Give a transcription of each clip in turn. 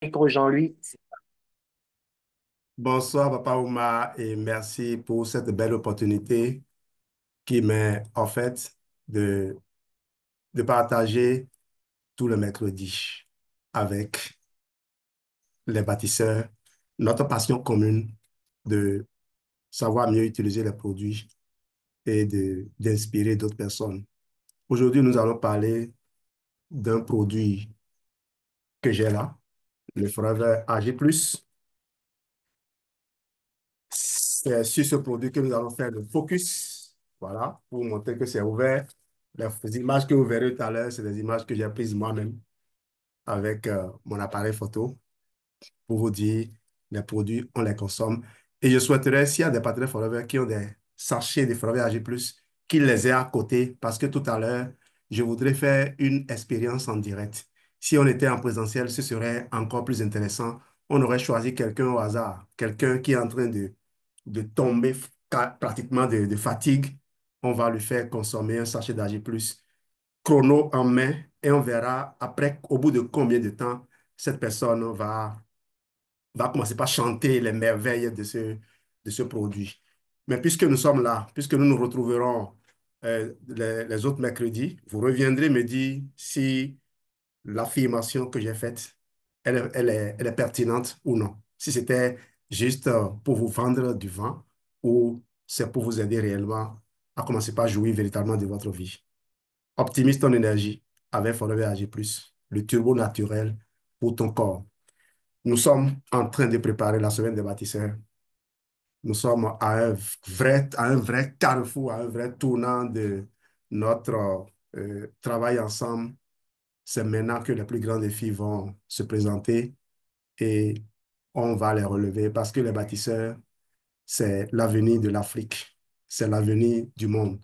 Micro Jean-Louis. Bonsoir, Papa Oumar, et merci pour cette belle opportunité qui m'est offerte de, de partager tout le mercredi avec les bâtisseurs notre passion commune de savoir mieux utiliser les produits et d'inspirer d'autres personnes. Aujourd'hui, nous allons parler d'un produit que j'ai là, le Forever AG+. C'est sur ce produit que nous allons faire le focus. Voilà, pour vous montrer que c'est ouvert. Les images que vous verrez tout à l'heure, c'est des images que j'ai prises moi-même avec mon appareil photo pour vous dire les produits, on les consomme. Et je souhaiterais, s'il y a des partenaires Forever qui ont des sachets de Forever AG+, qu'ils les aient à côté parce que tout à l'heure, je voudrais faire une expérience en direct. Si on était en présentiel, ce serait encore plus intéressant. On aurait choisi quelqu'un au hasard, quelqu'un qui est en train de tomber pratiquement de fatigue. On va lui faire consommer un sachet d'AG+, chrono en main, et on verra après, au bout de combien de temps, cette personne va commencer par chanter les merveilles de ce produit. Mais puisque nous sommes là, puisque nous nous retrouverons les autres mercredis, vous reviendrez me dire si l'affirmation que j'ai faite, elle est pertinente ou non. Si c'était juste pour vous vendre du vent ou c'est pour vous aider réellement à commencer par jouir véritablement de votre vie. Optimise ton énergie avec Forever AG+, le turbo naturel pour ton corps. Nous sommes en train de préparer la semaine des bâtisseurs. Nous sommes à un vrai carrefour, à un vrai tournant de notre travail ensemble. C'est maintenant que les plus grands défis vont se présenter et on va les relever parce que les bâtisseurs, c'est l'avenir de l'Afrique, c'est l'avenir du monde.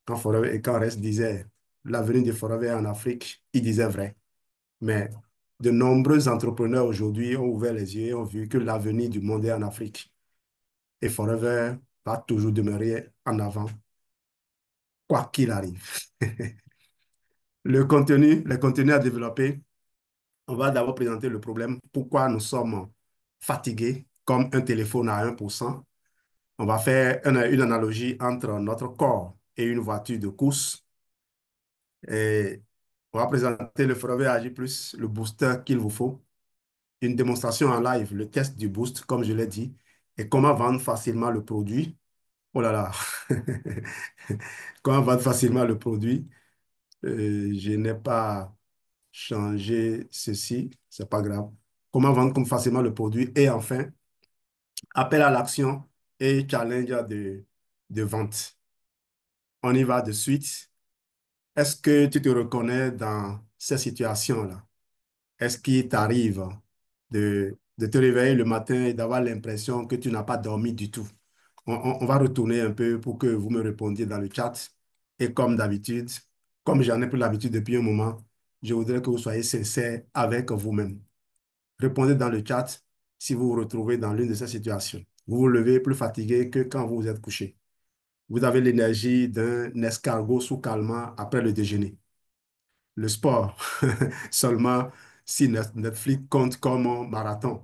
Quand Rest disait l'avenir de Forever en Afrique, il disait vrai. Mais de nombreux entrepreneurs aujourd'hui ont ouvert les yeux et ont vu que l'avenir du monde est en Afrique. Et Forever va toujours demeurer en avant, quoi qu'il arrive. Les contenus à développer, on va d'abord présenter le problème, pourquoi nous sommes fatigués, comme un téléphone à 1%. On va faire une analogie entre notre corps et une voiture de course. Et on va présenter le Forever AG+, le booster qu'il vous faut, une démonstration en live, le test du boost, comme je l'ai dit, et comment vendre facilement le produit. Oh là là, comment vendre facilement le produit. Je n'ai pas changé ceci, c'est pas grave. Comment vendre comme facilement le produit. Et enfin, appel à l'action et challenge de vente. On y va de suite. Est-ce que tu te reconnais dans ces situations-là? Est-ce qu'il t'arrive de te réveiller le matin et d'avoir l'impression que tu n'as pas dormi du tout? On va retourner un peu pour que vous me répondiez dans le chat. Et comme d'habitude, comme j'en ai pris l'habitude depuis un moment, je voudrais que vous soyez sincères avec vous-même. Répondez dans le chat si vous vous retrouvez dans l'une de ces situations. Vous vous levez plus fatigué que quand vous vous êtes couché. Vous avez l'énergie d'un escargot sous calmant après le déjeuner. Le sport, seulement si Netflix compte comme un marathon.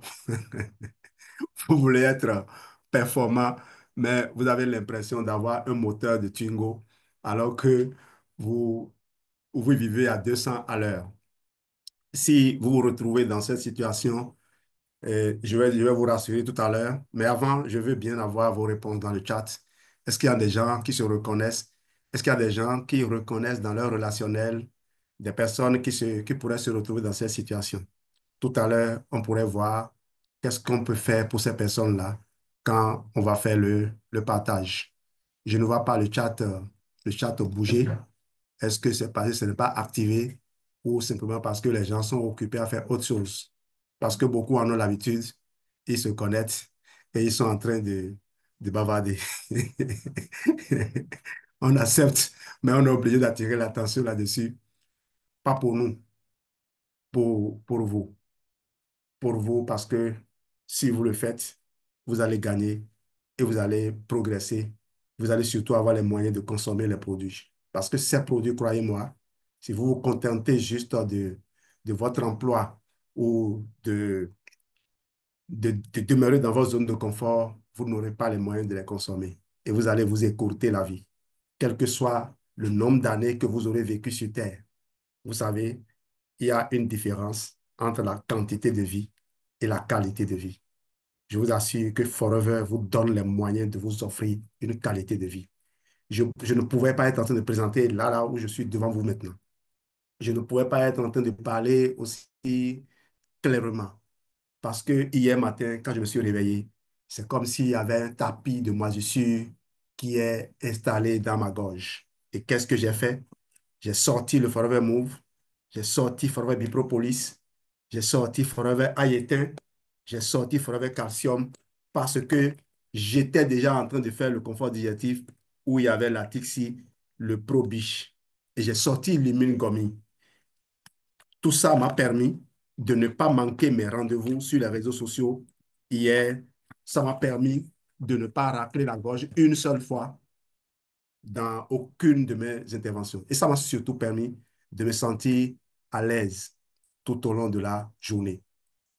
Vous voulez être performant, mais vous avez l'impression d'avoir un moteur de Twingo alors que vous, vous vivez à 200 à l'heure. Si vous vous retrouvez dans cette situation, je vais vous rassurer tout à l'heure, mais avant, je veux bien avoir vos réponses dans le chat. Est-ce qu'il y a des gens qui se reconnaissent? Est-ce qu'il y a des gens qui reconnaissent dans leur relationnel des personnes qui pourraient se retrouver dans cette situation? Tout à l'heure, on pourrait voir qu'est-ce qu'on peut faire pour ces personnes-là quand on va faire le partage. Je ne vois pas le chat bouger. Est-ce que c'est parce que ce n'est pas activé ou simplement parce que les gens sont occupés à faire autre chose? Parce que beaucoup en ont l'habitude, ils se connectent et ils sont en train de bavarder. On accepte, mais on est obligé d'attirer l'attention là-dessus. Pas pour nous, pour vous. Pour vous parce que si vous le faites, vous allez gagner et vous allez progresser. Vous allez surtout avoir les moyens de consommer les produits. Parce que ces produits, croyez-moi, si vous vous contentez juste de votre emploi ou de demeurer dans votre zone de confort, vous n'aurez pas les moyens de les consommer. Et vous allez vous écourter la vie, quel que soit le nombre d'années que vous aurez vécu sur Terre. Vous savez, il y a une différence entre la quantité de vie et la qualité de vie. Je vous assure que Forever vous donne les moyens de vous offrir une qualité de vie. Je ne pouvais pas être en train de présenter là où je suis devant vous maintenant. Je ne pouvais pas être en train de parler aussi clairement. Parce que hier matin, quand je me suis réveillé, c'est comme s'il y avait un tapis de moisissure qui est installé dans ma gorge. Et qu'est-ce que j'ai fait? J'ai sorti le Forever Move, j'ai sorti Forever Bipropolis, j'ai sorti Forever Ayetin, j'ai sorti Forever Calcium parce que j'étais déjà en train de faire le confort digestif où il y avait la Tixi, le Pro Biche. Et j'ai sorti l'Immune Gummy. Tout ça m'a permis de ne pas manquer mes rendez-vous sur les réseaux sociaux hier. Ça m'a permis de ne pas racler la gorge une seule fois dans aucune de mes interventions. Et ça m'a surtout permis de me sentir à l'aise tout au long de la journée.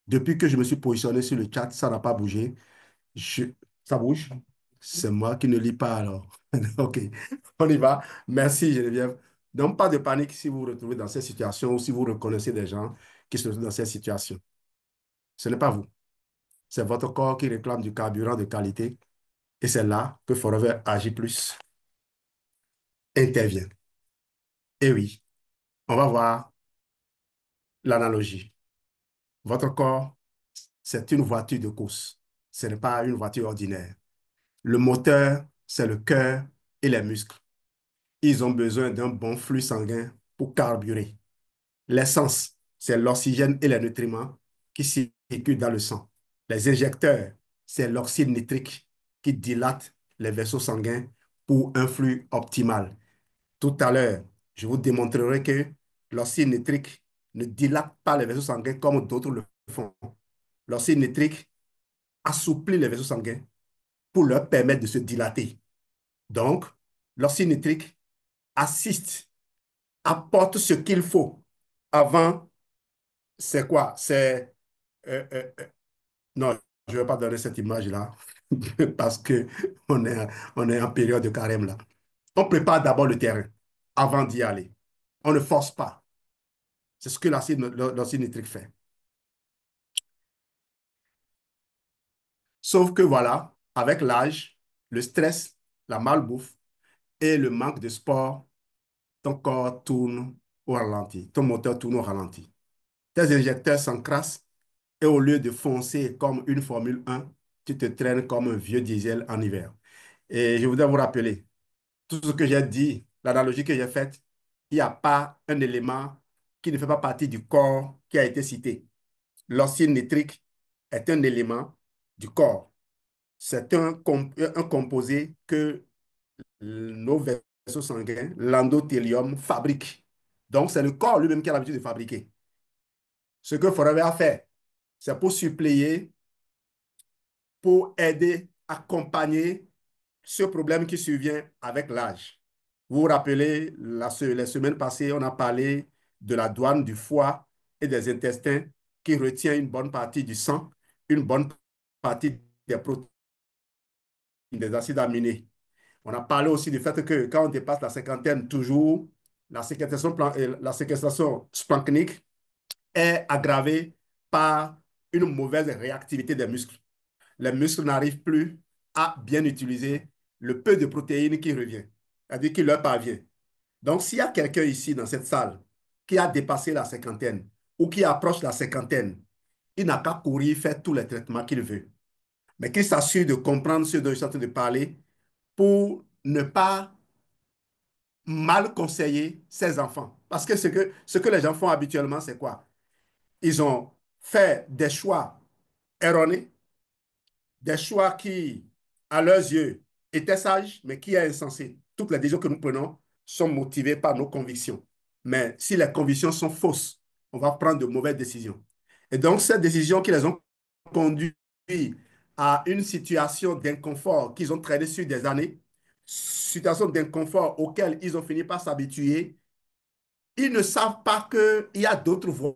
Depuis que je me suis positionné sur le chat, ça n'a pas bougé. Je... Ça bouge? C'est moi qui ne lis pas alors. OK, on y va. Merci Geneviève. Donc, pas de panique si vous vous retrouvez dans cette situation ou si vous reconnaissez des gens qui se retrouvent dans cette situation. Ce n'est pas vous. C'est votre corps qui réclame du carburant de qualité et c'est là que Forever Agi Plus intervient. Et oui, on va voir l'analogie. Votre corps, c'est une voiture de course. Ce n'est pas une voiture ordinaire. Le moteur, c'est le cœur et les muscles. Ils ont besoin d'un bon flux sanguin pour carburer. L'essence, c'est l'oxygène et les nutriments qui circulent dans le sang. Les injecteurs, c'est l'oxyde nitrique qui dilate les vaisseaux sanguins pour un flux optimal. Tout à l'heure, je vous démontrerai que l'oxyde nitrique ne dilate pas les vaisseaux sanguins comme d'autres le font. L'oxyde nitrique assouplit les vaisseaux sanguins pour leur permettre de se dilater. Donc, l'oxyde nitrique assiste, apporte ce qu'il faut. Avant, c'est quoi? C'est... non, je ne vais pas donner cette image-là parce on est en période de carême là. On prépare d'abord le terrain avant d'y aller. On ne force pas. C'est ce que l'acide nitrique fait. Sauf que voilà, avec l'âge, le stress, la malbouffe et le manque de sport, ton corps tourne au ralenti, ton moteur tourne au ralenti. Tes injecteurs s'encrassent et au lieu de foncer comme une Formule 1, tu te traînes comme un vieux diesel en hiver. Et je voudrais vous rappeler, tout ce que j'ai dit, l'analogie que j'ai faite, il n'y a pas un élément qui ne fait pas partie du corps qui a été cité. L'oxyde nitrique est un élément du corps. C'est un composé que nos vaisseaux sanguins, l'endothélium, fabriquent. Donc, c'est le corps lui-même qui a l'habitude de fabriquer. Ce que Forever a fait, c'est pour suppléer, pour aider, accompagner ce problème qui survient avec l'âge. Vous vous rappelez, les semaines passées, on a parlé de la douane du foie et des intestins qui retient une bonne partie du sang, une bonne partie des protéines, des acides aminés. On a parlé aussi du fait que quand on dépasse la cinquantaine, toujours, la séquestration splanchnique est aggravée par une mauvaise réactivité des muscles. Les muscles n'arrivent plus à bien utiliser le peu de protéines qui revient, c'est-à-dire qui leur parvient. Donc, s'il y a quelqu'un ici dans cette salle qui a dépassé la cinquantaine ou qui approche la cinquantaine, il n'a qu'à courir faire tous les traitements qu'il veut. Mais qu'il s'assure de comprendre ce dont je suis en train de parler pour ne pas mal conseiller ses enfants. Parce que ce que les gens font habituellement, c'est quoi? Ils ont fait des choix erronés, des choix qui, à leurs yeux, étaient sages, mais qui est insensé. Toutes les décisions que nous prenons sont motivées par nos convictions. Mais si les convictions sont fausses, on va prendre de mauvaises décisions. Et donc, ces décisions qui les ont conduits à une situation d'inconfort qu'ils ont traîné sur des années, situation d'inconfort auquel ils ont fini par s'habituer, ils ne savent pas qu'il y a d'autres voies.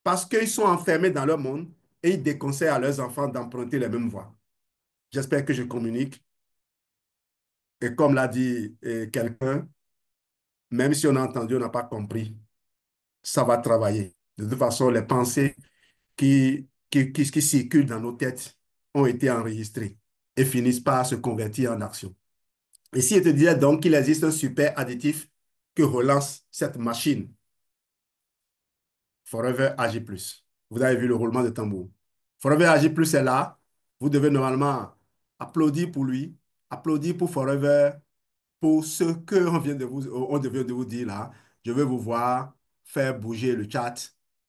parce qu'ils sont enfermés dans leur monde et ils déconseillent à leurs enfants d'emprunter les mêmes voies. J'espère que je communique. Et comme l'a dit quelqu'un, même si on a entendu, on n'a pas compris, ça va travailler. De toute façon, les pensées qui circulent dans nos têtes ont été enregistrées et finissent par se convertir en action. Et si je te disais donc qu'il existe un super additif que relance cette machine, Forever AG+. Vous avez vu le roulement de tambour. Forever AG+ est là. Vous devez normalement applaudir pour lui, applaudir pour Forever, pour ce qu'on vient de vous, on vient de vous dire là. Je vais vous voir faire bouger le chat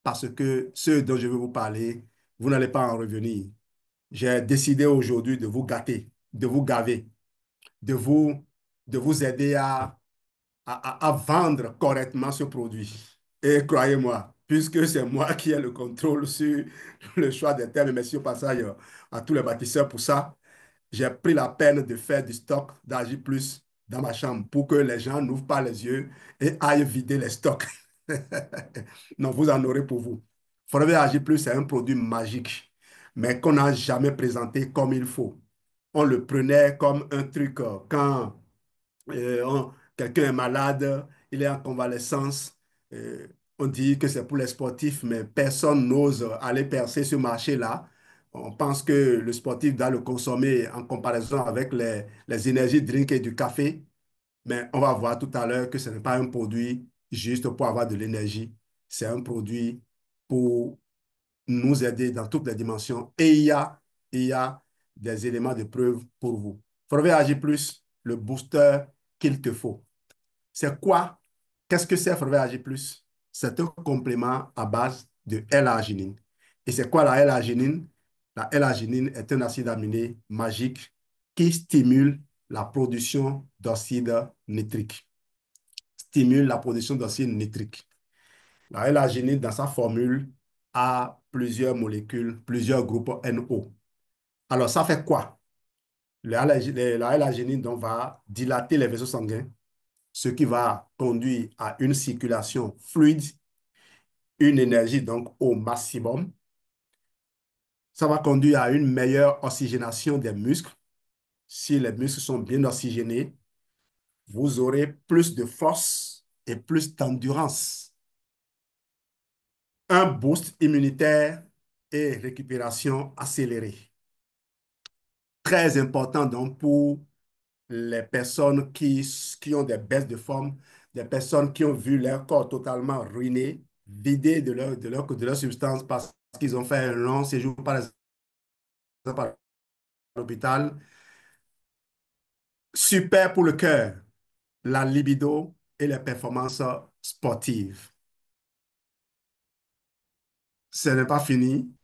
parce que ce dont je vais vous parler, vous n'allez pas en revenir. J'ai décidé aujourd'hui de vous gâter, de vous gaver, de vous, de vous aider à vendre correctement ce produit. Et croyez-moi, puisque c'est moi qui ai le contrôle sur le choix des termes, merci au passage à tous les bâtisseurs pour ça, j'ai pris la peine de faire du stock d'Agi Plus dans ma chambre pour que les gens n'ouvrent pas les yeux et aillent vider les stocks. Non, vous en aurez pour vous. Forever Agi Plus, c'est un produit magique, mais qu'on n'a jamais présenté comme il faut. On le prenait comme un truc quand quelqu'un est malade, il est en convalescence. euh, on dit que c'est pour les sportifs, mais personne n'ose aller percer ce marché-là. On pense que le sportif doit le consommer en comparaison avec les énergies drink et du café, mais on va voir tout à l'heure que ce n'est pas un produit juste pour avoir de l'énergie. C'est un produit pour nous aider dans toutes les dimensions. Et il y a des éléments de preuve pour vous. Forever Agir Plus, le booster qu'il te faut. C'est quoi? Qu'est-ce que c'est Forever Agir Plus? C'est un complément à base de L-arginine. Et c'est quoi la L-arginine? La L-arginine est un acide aminé magique qui stimule la production d'oxyde nitrique. Stimule la production d'oxyde nitrique. La L-arginine, dans sa formule, a plusieurs molécules, plusieurs groupes NO. Alors, ça fait quoi? La L-arginine donc, va dilater les vaisseaux sanguins, ce qui va conduire à une circulation fluide, une énergie donc au maximum. Ça va conduire à une meilleure oxygénation des muscles. Si les muscles sont bien oxygénés, vous aurez plus de force et plus d'endurance. Un boost immunitaire et récupération accélérée. Très important donc pour les personnes qui ont des baisses de forme, des personnes qui ont vu leur corps totalement ruiné, vidé de leur substance parce qu'ils ont fait un long séjour, par exemple, à l'hôpital. Super pour le cœur, la libido et les performances sportives. Ce n'est pas fini,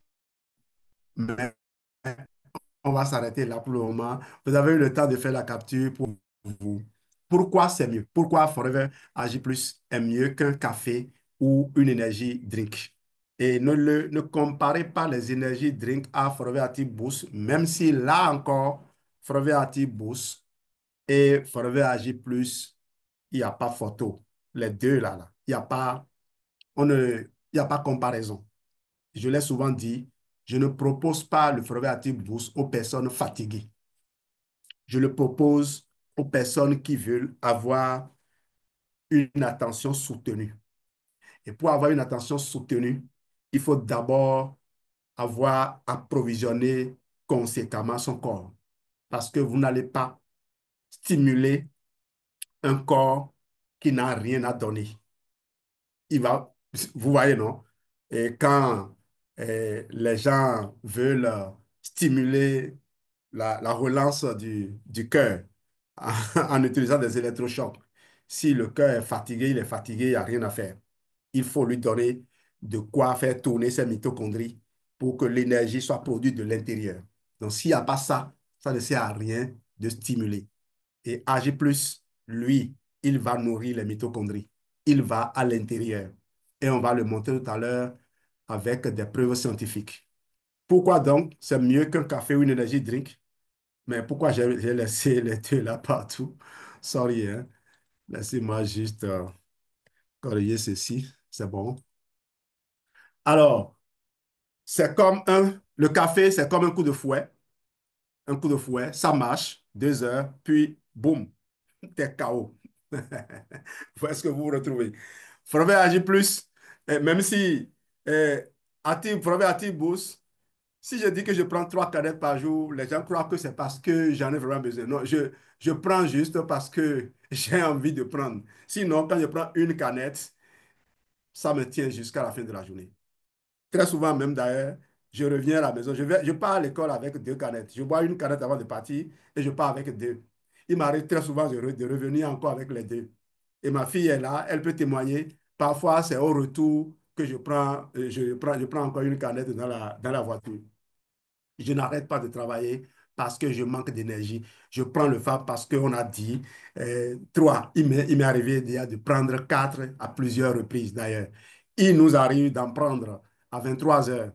mais on va s'arrêter là pour le moment. Vous avez eu le temps de faire la capture pour vous. Pourquoi c'est mieux? Pourquoi Forever Agi Plus est mieux qu'un café ou une énergie drink? Et ne comparez pas les énergies drink à Forever Active Boost, même si là encore, Forever Active Boost et Forever Agi Plus, il n'y a pas photo. Les deux là, il n'y a pas, il y a pas comparaison. Je l'ai souvent dit, je ne propose pas le Forever Active Boost aux personnes fatiguées. Je le propose aux personnes qui veulent avoir une attention soutenue. Et pour avoir une attention soutenue, il faut d'abord avoir approvisionné conséquemment son corps. Parce que vous n'allez pas stimuler un corps qui n'a rien à donner. Vous voyez, non? Et quand les gens veulent stimuler la relance du cœur en utilisant des électrochocs, si le cœur est fatigué, il est fatigué, il n'y a rien à faire. Il faut lui donner de quoi faire tourner ses mitochondries pour que l'énergie soit produite de l'intérieur. Donc, s'il n'y a pas ça, ça ne sert à rien de stimuler. Et Ag+, lui, il va nourrir les mitochondries. Il va à l'intérieur. Et on va le montrer tout à l'heure avec des preuves scientifiques. Pourquoi donc c'est mieux qu'un café ou une énergie drink? Mais pourquoi j'ai laissé les deux là partout? Sorry, hein? Laissez-moi juste corriger ceci. C'est bon. Alors, le café, c'est comme un coup de fouet. Un coup de fouet, ça marche, 2 heures, puis boum, t'es KO. Où est-ce que vous vous retrouvez? Forever agir plus, même si Forever Active Boost, si je dis que je prends 3 canettes par jour, les gens croient que c'est parce que j'en ai vraiment besoin. Non, je prends juste parce que j'ai envie de prendre. Sinon, quand je prends une canette, ça me tient jusqu'à la fin de la journée. Très souvent même d'ailleurs, je reviens à la maison. Je pars à l'école avec 2 canettes. Je bois une canette avant de partir et je pars avec deux. Il m'arrive très souvent de revenir encore avec les deux. Et ma fille est là, elle peut témoigner. Parfois, c'est au retour que je prends encore une canette dans la voiture. Je n'arrête pas de travailler parce que je manque d'énergie. Je prends le FAB parce qu'on a dit 3. Il m'est arrivé déjà de prendre 4 à plusieurs reprises d'ailleurs. Il nous arrive d'en prendre à 23 heures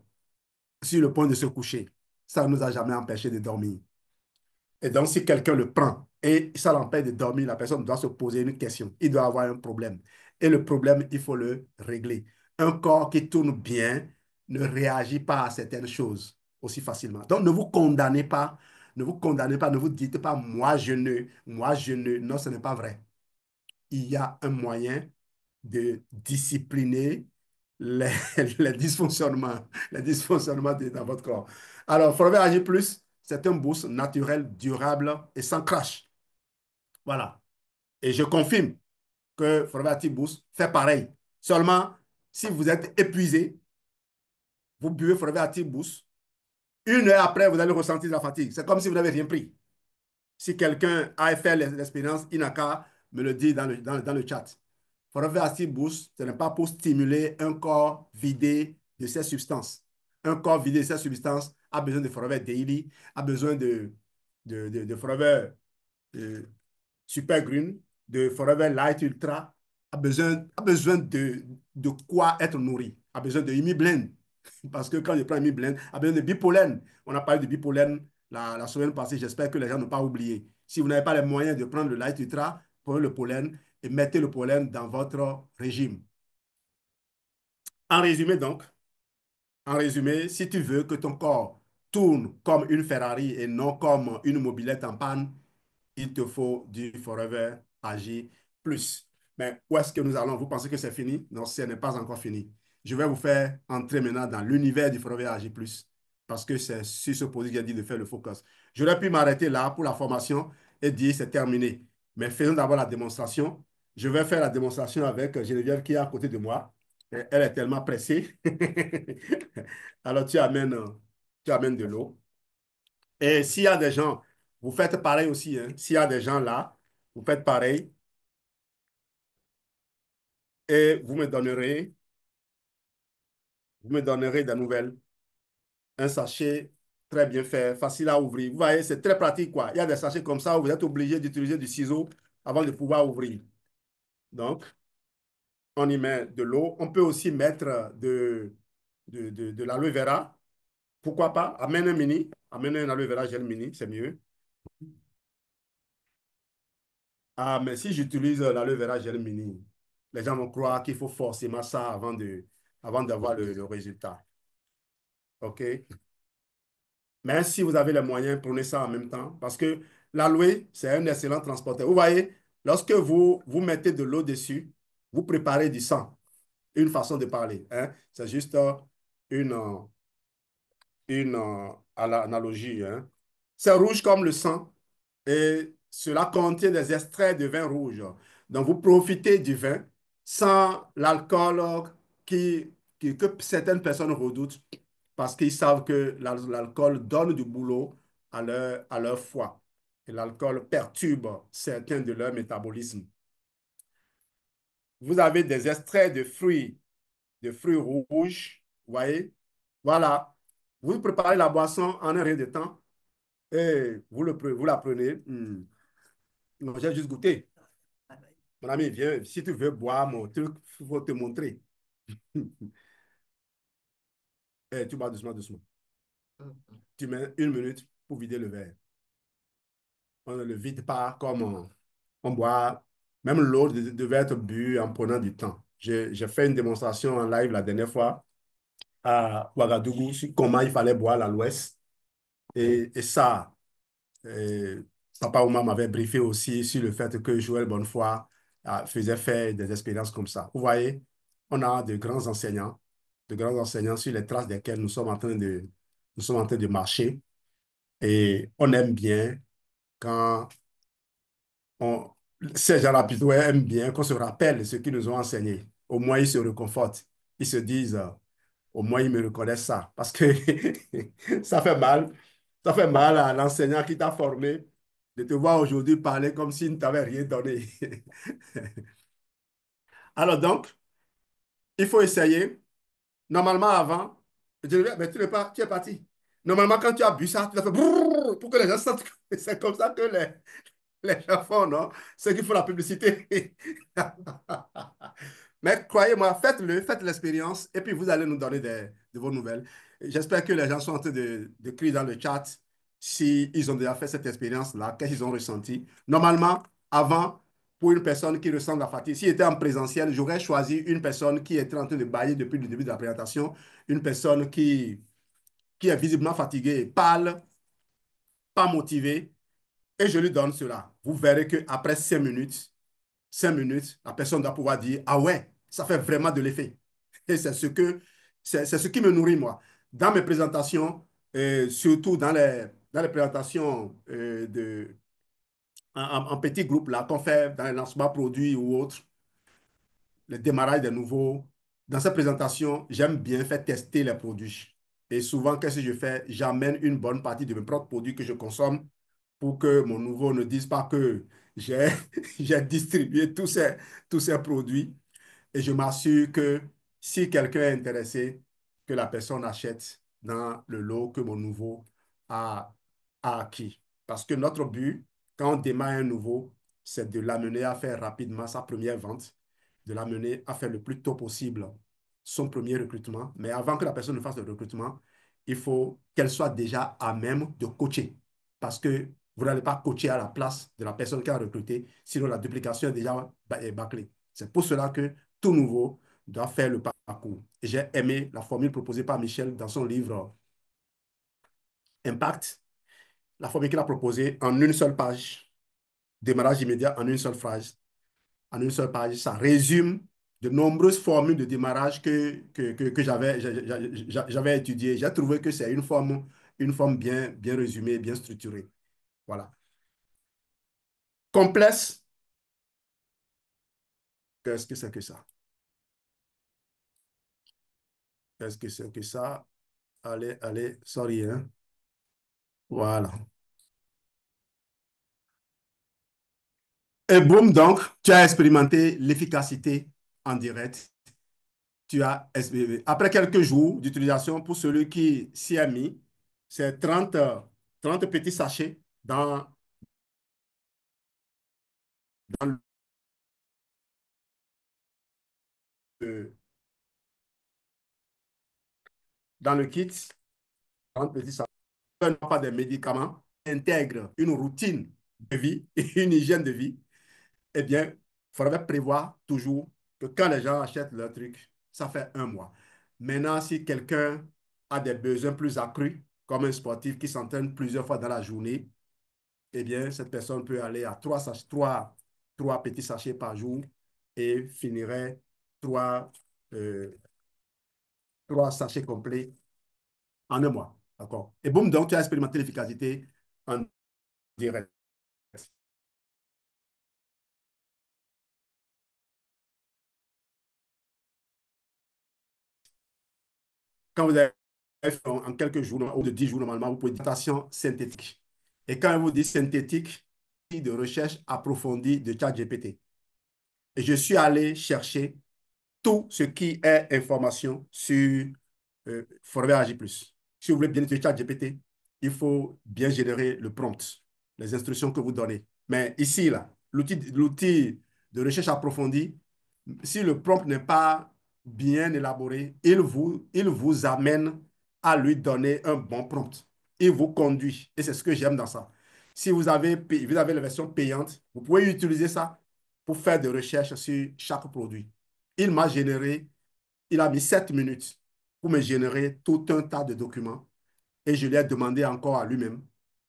sur le point de se coucher. Ça ne nous a jamais empêché de dormir. Et donc, si quelqu'un le prend et ça l'empêche de dormir, la personne doit se poser une question. Il doit avoir un problème. Et le problème, il faut le régler. Un corps qui tourne bien ne réagit pas à certaines choses aussi facilement. Donc, ne vous condamnez pas. Ne vous condamnez pas. Ne vous dites pas, moi je ne. Non, ce n'est pas vrai. Il y a un moyen de discipliner les, les dysfonctionnements dans votre corps. Alors, Forever Agir Plus, c'est un boost naturel, durable et sans crash. Voilà. Et je confirme que Forever Active Boost fait pareil. Seulement, si vous êtes épuisé, vous buvez Forever Active Boost. 1 heure après, vous allez ressentir la fatigue. C'est comme si vous n'avez rien pris. Si quelqu'un a fait l'expérience, il n'a qu'à me le dire dans le chat. Forever Active Boost, ce n'est pas pour stimuler un corps vidé de ses substances. Un corps vidé de ses substances a besoin de Forever Daily, a besoin de Forever euh, Super Green, de Forever Light Ultra, a besoin de quoi être nourri, a besoin de Imi Blend. Parce que quand je prends Imi Blend, a besoin de bipolène. On a parlé de bipolène la semaine passée. J'espère que les gens n'ont pas oublié. Si vous n'avez pas les moyens de prendre le Light Ultra, prenez le pollen et mettez le pollen dans votre régime. En résumé donc, en résumé, si tu veux que ton corps tourne comme une Ferrari et non comme une mobilette en panne, il te faut du Forever Agir Plus. Mais où est-ce que nous allons? Vous pensez que c'est fini? Non, ce n'est pas encore fini. Je vais vous faire entrer maintenant dans l'univers du Forever Agir Plus parce que c'est sur ce produit que j'ai dit de faire le focus. J'aurais pu m'arrêter là pour la formation et dire c'est terminé. Mais faisons d'abord la démonstration. Je vais faire la démonstration avec Geneviève qui est à côté de moi. Elle est tellement pressée. Alors, tu amènes de l'eau. Et s'il y a des gens, vous faites pareil aussi. Hein. S'il y a des gens là, vous faites pareil et vous me donnerez des nouvelles. Un sachet très bien fait, facile à ouvrir. Vous voyez, c'est très pratique, quoi. Il y a des sachets comme ça où vous êtes obligé d'utiliser du ciseau avant de pouvoir ouvrir. Donc, on y met de l'eau. On peut aussi mettre de l'aloe vera. Pourquoi pas? Amène un mini. Amène un aloe vera gel mini, c'est mieux. Ah, mais si j'utilise l'aloe vera gel mini, les gens vont croire qu'il faut forcément ça avant d'avoir le résultat. OK? Mais si vous avez les moyens, prenez ça en même temps parce que l'aloe, c'est un excellent transporteur. Vous voyez, lorsque vous mettez de l'eau dessus, vous préparez du sang. Une façon de parler. Hein? C'est juste une, euh, à l'analogie. Hein? C'est rouge comme le sang et cela contient des extraits de vin rouge. Donc, vous profitez du vin sans l'alcool que certaines personnes redoutent parce qu'ils savent que l'alcool donne du boulot à leur foie. Et l'alcool perturbe certains de leur métabolisme. Vous avez des extraits de fruits rouges, vous voyez? Voilà. Vous préparez la boisson en un rien de temps et vous la prenez. Non, j'ai juste goûté. Mon ami, viens, si tu veux boire mon truc, il faut te montrer. Tu bois doucement, doucement. Tu mets 1 minute pour vider le verre. On ne le vide pas comme on boit. Même l'eau devait être bu en prenant du temps. J'ai fait une démonstration en live la dernière fois. à Ouagadougou sur comment il fallait boire l'Aloès. Et ça, euh, Papa Ouma m'avait briefé aussi sur le fait que Joël Bonnefoy faisait faire des expériences comme ça. Vous voyez, on a de grands enseignants sur les traces desquels nous sommes en train de marcher. Et on aime bien quand on, ces gens-là plutôt aiment bien qu'on se rappelle ce qu'ils nous ont enseigné. Au moins, ils se réconfortent. Ils se disent, au moins, ils me reconnaissent ça. Parce que ça fait mal. Ça fait mal à l'enseignant qui t'a formé de te voir aujourd'hui parler comme s'il ne t'avait rien donné. Alors donc, il faut essayer. Normalement, avant, je disais, mais tu es parti. Normalement, quand tu as bu ça, tu as fait brrr pour que les gens sentent que c'est comme ça que les gens font, non? Ceux qui font la publicité. Mais croyez-moi, faites-le, faites l'expérience et puis vous allez nous donner de vos nouvelles. J'espère que les gens sont en train de crier dans le chat s'ils ont déjà fait cette expérience-là, qu'est-ce qu'ils ont ressenti. Normalement, avant, pour une personne qui ressent la fatigue, s'il était en présentiel, j'aurais choisi une personne qui était en train de bailler depuis le début de la présentation, une personne qui est visiblement fatiguée, pâle, pas motivée, et je lui donne cela. Vous verrez qu'après 5 minutes, la personne doit pouvoir dire, ah ouais, ça fait vraiment de l'effet. Et c'est ce qui me nourrit, moi. Dans mes présentations, surtout dans les présentations en petits groupes, là, qu'on fait dans les lancements produits ou autres, le démarrage des nouveaux. Dans cette présentation, j'aime bien faire tester les produits. Et souvent, qu'est-ce que je fais? J'amène une bonne partie de mes propres produits que je consomme pour que mon nouveau ne dise pas que j'ai j'ai distribué tous ces produits. Et je m'assure que si quelqu'un est intéressé, que la personne achète dans le lot que mon nouveau a, a acquis. Parce que notre but, quand on démarre un nouveau, c'est de l'amener à faire rapidement sa première vente, de l'amener à faire le plus tôt possible son premier recrutement. Mais avant que la personne ne fasse le recrutement, il faut qu'elle soit déjà à même de coacher. Parce que vous n'allez pas coacher à la place de la personne qui a recruté, sinon la duplication est déjà bâclée. C'est pour cela que tout nouveau doit faire le parcours. Et j'ai aimé la formule proposée par Michel dans son livre Impact, la formule qu'il a proposée en une seule page, démarrage immédiat en une seule phrase, en une seule page. Ça résume de nombreuses formules de démarrage que j'avais étudiées. J'ai trouvé que c'est une forme bien résumée, bien structurée. Voilà. Complexe, qu'est-ce que c'est que ça? Qu'est-ce que c'est que ça? Allez, sorry, hein? Voilà. Et boum, donc, tu as expérimenté l'efficacité en direct. Après quelques jours d'utilisation, pour celui qui s'y est mis, c'est 30 petits sachets dans le, dans le kit. 30 petits sachets. Non pas des médicaments, intègre une routine de vie et une hygiène de vie. Eh bien, il faudrait prévoir toujours que quand les gens achètent leur truc, ça fait 1 mois. Maintenant, si quelqu'un a des besoins plus accrus, comme un sportif qui s'entraîne plusieurs fois dans la journée, eh bien, cette personne peut aller à trois petits sachets par jour et finirait trois, euh, 3 sachets complets en 1 mois. D'accord? Et boum, donc tu as expérimenté l'efficacité en direct. Quand vous avez fait en quelques jours ou de 10 jours, normalement, vous pouvez dire attention synthétique. Et quand vous dites synthétique, de recherche approfondie de ChatGPT. Et je suis allé chercher tout ce qui est information sur Former Agi+. Si vous voulez bien utiliser ChatGPT, il faut bien générer le prompt, les instructions que vous donnez. Mais ici, là, l'outil de recherche approfondie, si le prompt n'est pas bien élaboré, il vous amène à lui donner un bon prompt. Il vous conduit. Et c'est ce que j'aime dans ça. Si vous avez la version payante, vous pouvez utiliser ça pour faire des recherches sur chaque produit. Il m'a généré, il a mis 7 minutes pour me générer tout un tas de documents. Et je lui ai demandé encore à lui-même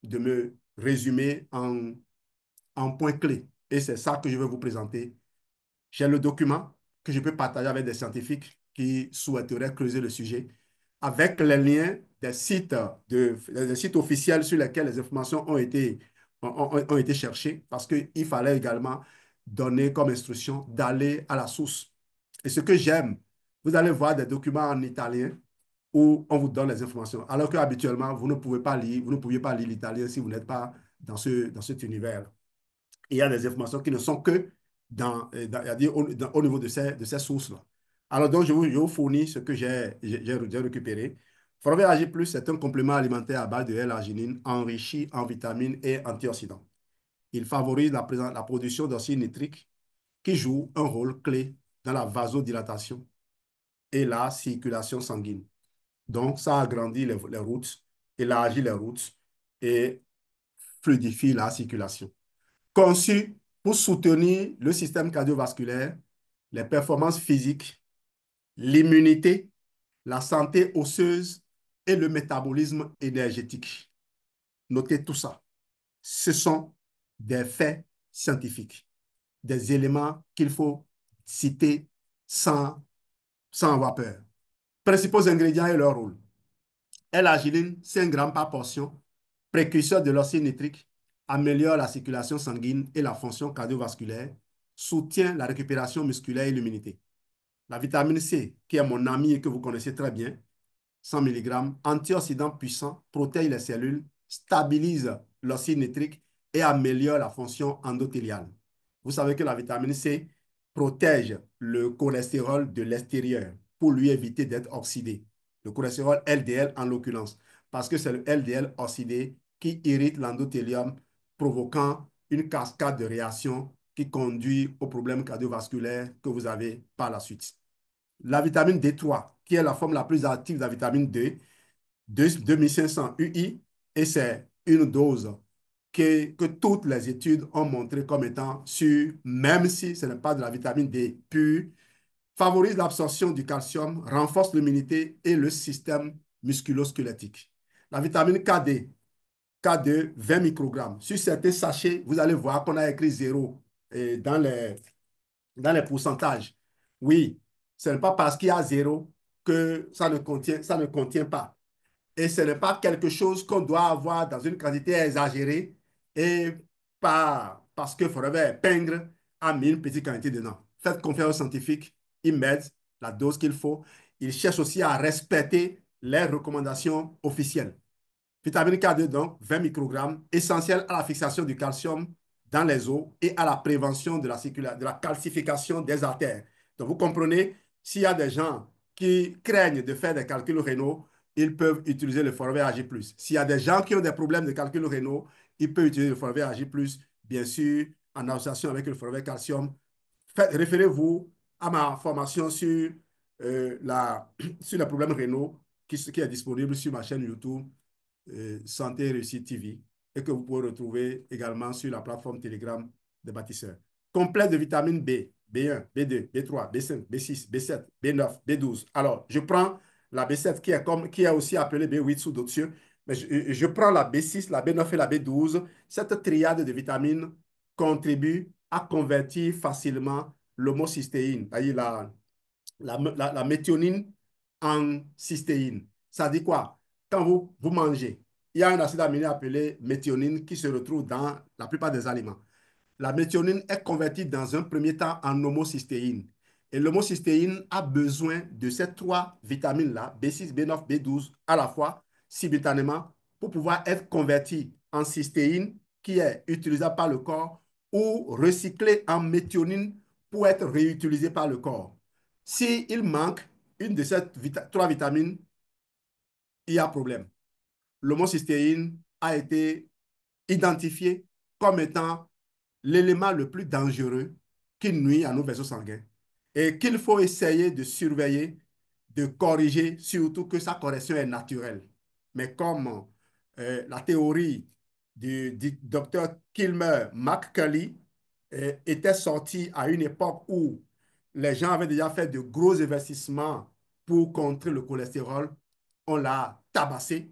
de me résumer en points clés. Et c'est ça que je vais vous présenter. J'ai le document que je peux partager avec des scientifiques qui souhaiteraient creuser le sujet, avec les liens des sites officiels sur lesquels les informations ont été cherchées, parce qu'il fallait également donner comme instruction d'aller à la source. Et ce que j'aime, vous allez voir des documents en italien où on vous donne les informations, alors qu'habituellement, vous ne pouvez pas lire, vous ne pouviez pas lire l'italien si vous n'êtes pas dans cet univers. Il y a des informations qui ne sont que au niveau de ces sources-là. Alors, donc, je vous fournis ce que j'ai récupéré. Forvet AG+, c'est un complément alimentaire à base de L-arginine enrichi en vitamines et antioxydants. Il favorise la production d'acide nitrique qui joue un rôle clé dans la vasodilatation et la circulation sanguine. Donc, ça agrandit les routes, élargit les routes et fluidifie la circulation. Conçu pour soutenir le système cardiovasculaire, les performances physiques, l'immunité, la santé osseuse et le métabolisme énergétique. Notez tout ça. Ce sont des faits scientifiques, des éléments qu'il faut citer sans, sans avoir peur. Principaux ingrédients et leur rôle. L-arginine, 5 grammes par portion, précurseur de l'oxyde nitrique, améliore la circulation sanguine et la fonction cardiovasculaire, soutient la récupération musculaire et l'immunité. La vitamine C, qui est mon ami et que vous connaissez très bien, 100 mg, antioxydant puissant, protège les cellules, stabilise l'oxyde nitrique et améliore la fonction endothéliale. Vous savez que la vitamine C protège le cholestérol de l'extérieur pour lui éviter d'être oxydé. Le cholestérol LDL en l'occurrence, parce que c'est le LDL oxydé qui irrite l'endothélium, provoquant une cascade de réactions qui conduit aux problèmes cardiovasculaires que vous avez par la suite. La vitamine D3, qui est la forme la plus active de la vitamine D, 2500 UI, et c'est une dose que toutes les études ont montré comme étant sûre, même si ce n'est pas de la vitamine D pure, favorise l'absorption du calcium, renforce l'immunité et le système musculo-squelettique. La vitamine K2, 20 microgrammes. Sur certains sachets, vous allez voir qu'on a écrit 0 dans les pourcentages. Oui, ce n'est pas parce qu'il y a 0 que ça ne contient pas. Et ce n'est pas quelque chose qu'on doit avoir dans une quantité exagérée et pas parce que Forever Pingre a mis une petite quantité dedans. Faites confiance aux scientifiques, ils mettent la dose qu'il faut. Ils cherchent aussi à respecter les recommandations officielles. Vitamine K2, donc 20 microgrammes, essentiel à la fixation du calcium dans les os et à la prévention de la calcification des artères. Donc, vous comprenez, s'il y a des gens qui craignent de faire des calculs rénaux, ils peuvent utiliser le forfait AG+. S'il y a des gens qui ont des problèmes de calculs rénaux, ils peuvent utiliser le forfait AG+, bien sûr, en association avec le forfait calcium. Référez-vous à ma formation sur, sur les problèmes rénaux qui est disponible sur ma chaîne YouTube Santé Réussite TV et que vous pouvez retrouver également sur la plateforme Telegram des bâtisseurs. Complet de vitamine B, B1, B2, B3, B5, B6, B7, B9, B12. Alors, je prends la B7 qui est aussi appelée B8 sous d'autres cieux, mais je prends la B6, la B9 et la B12. Cette triade de vitamines contribue à convertir facilement l'homocystéine, c'est-à-dire la méthionine en cystéine. Ça dit quoi? Quand vous mangez, il y a un acide aminé appelé méthionine qui se retrouve dans la plupart des aliments. La méthionine est convertie dans un premier temps en homocystéine. Et l'homocystéine a besoin de ces trois vitamines-là, B6, B9, B12, à la fois, simultanément, pour pouvoir être convertie en cystéine, qui est utilisable par le corps, ou recyclée en méthionine pour être réutilisée par le corps. S'il manque une de ces trois vitamines, il y a problème. L'homocystéine a été identifié comme étant l'élément le plus dangereux qui nuit à nos vaisseaux sanguins et qu'il faut essayer de surveiller, de corriger, surtout que sa correction est naturelle. Mais comme la théorie du docteur Kilmer McCulley était sortie à une époque où les gens avaient déjà fait de gros investissements pour contrer le cholestérol, on l'a tabassé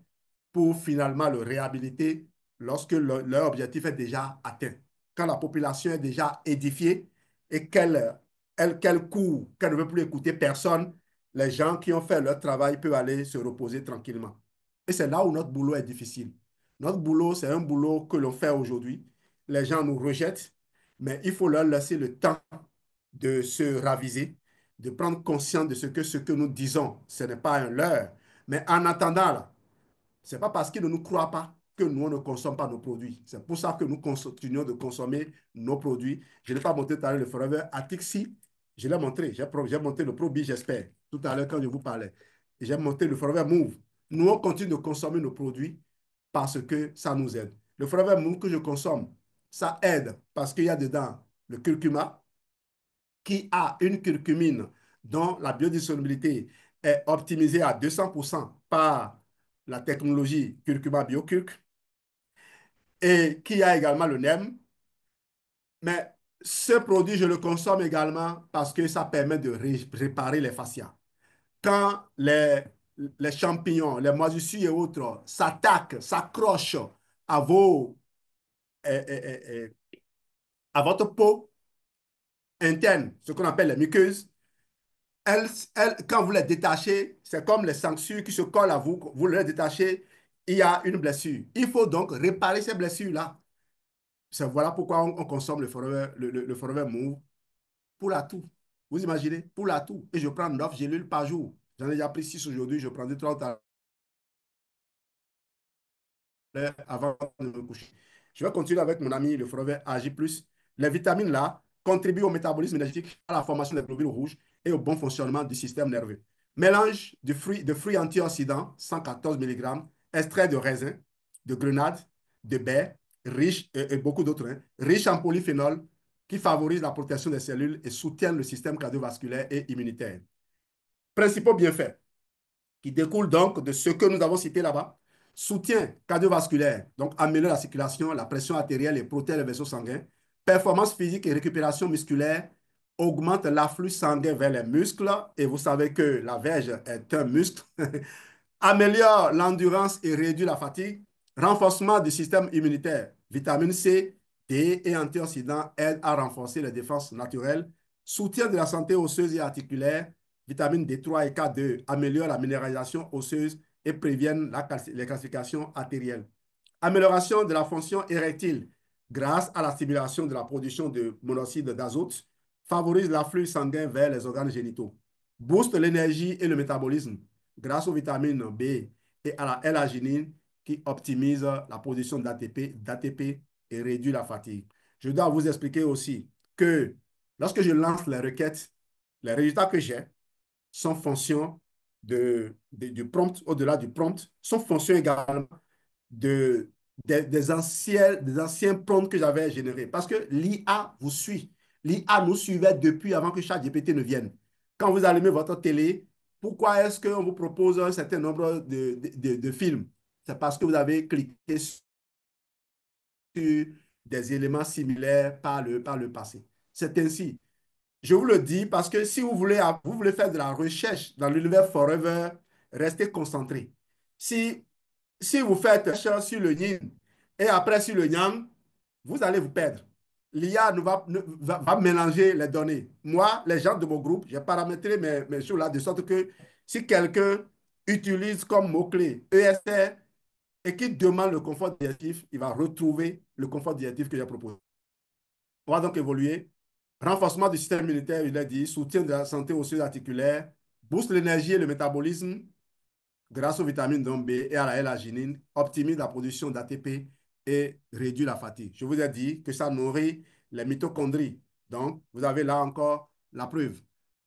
pour finalement le réhabiliter lorsque leur objectif est déjà atteint. Quand la population est déjà édifiée et qu'elle court, qu'elle ne veut plus écouter personne, les gens qui ont fait leur travail peuvent aller se reposer tranquillement. Et c'est là où notre boulot est difficile. Notre boulot, c'est un boulot que l'on fait aujourd'hui. Les gens nous rejettent, mais il faut leur laisser le temps de se raviser, de prendre conscience de ce que nous disons. Ce n'est pas un leurre. Mais en attendant, là, ce n'est pas parce qu'ils ne nous croient pas que nous, on ne consomme pas nos produits. C'est pour ça que nous continuons de consommer nos produits. Je n'ai pas montré tout à l'heure le Forever Atixi. Je l'ai montré. J'ai montré le Probi, j'espère, tout à l'heure quand je vous parlais. J'ai montré le Forever Move. Nous, on continue de consommer nos produits parce que ça nous aide. Le Forever Move que je consomme, ça aide parce qu'il y a dedans le curcuma, qui a une curcumine dont la biodisponibilité est optimisée à 200% par la technologie Curcuma BioCurc et qui a également le NEM. Mais ce produit, je le consomme également parce que ça permet de réparer les fascias. Quand les champignons, les moisissures et autres s'attaquent, s'accrochent à euh, euh, euh, à votre peau interne, ce qu'on appelle les muqueuses, quand vous les détachez, c'est comme les sangsues qui se collent à vous. Vous les détachez, il y a une blessure. Il faut donc réparer ces blessures-là. Voilà pourquoi on consomme le Forever Move pour la toux. Vous imaginez? Pour la toux. Et je prends 9 gélules par jour. J'en ai déjà pris 6 aujourd'hui, je prendrai 3 avant de me coucher. Je vais continuer avec mon ami le Forever AG+. Les vitamines là contribuent au métabolisme énergétique, à la formation des globules rouges et au bon fonctionnement du système nerveux. Mélange de fruits antioxydants, 114 mg, extrait de raisin, de grenade, de baie, riche, et beaucoup d'autres, hein, riche en polyphénol, qui favorise la protection des cellules et soutient le système cardiovasculaire et immunitaire. Principaux bienfaits qui découle donc de ce que nous avons cité là-bas. Soutien cardiovasculaire, donc améliore la circulation, la pression artérielle et protège les vaisseaux sanguins. Performance physique et récupération musculaire, augmente l'afflux sanguin vers les muscles. Et vous savez que la verge est un muscle. Améliore l'endurance et réduit la fatigue. Renforcement du système immunitaire. Vitamine C, D et antioxydants aident à renforcer les défenses naturelles. Soutien de la santé osseuse et articulaire. Vitamine D3 et K2 améliorent la minéralisation osseuse et préviennent les calcifications artérielles. Amélioration de la fonction érectile grâce à la stimulation de la production de monoxyde d'azote. Favorise l'afflux sanguin vers les organes génitaux. Booste l'énergie et le métabolisme grâce aux vitamines B et à la L-arginine qui optimise la production d'ATP et réduit la fatigue. Je dois vous expliquer aussi que lorsque je lance les requêtes, les résultats que j'ai sont fonction du prompt, au-delà du prompt, sont fonction également de, des anciens prompts que j'avais générés. Parce que l'IA vous suit. L'IA nous suivait depuis avant que ChatGPT ne vienne. Quand vous allumez votre télé, pourquoi est-ce qu'on vous propose un certain nombre de films? C'est parce que vous avez cliqué sur des éléments similaires par le passé. C'est ainsi. Je vous le dis parce que si vous voulez faire de la recherche dans l'univers Forever, restez concentré. Si, si vous faites recherche sur le yin et après sur le yang, vous allez vous perdre. L'IA va mélanger les données. Moi, les gens de mon groupe, j'ai paramétré mes choses là de sorte que si quelqu'un utilise comme mot-clé ESR et qu'il demande le confort digestif, il va retrouver le confort digestif que j'ai proposé. On va donc évoluer. Renforcement du système immunitaire, il a dit, soutien de la santé osseuse articulaire, booste l'énergie et le métabolisme grâce aux vitamines B et à la L-arginine, optimise la production d'ATP et réduit la fatigue. Je vous ai dit que ça nourrit les mitochondries. Donc, vous avez là encore la preuve.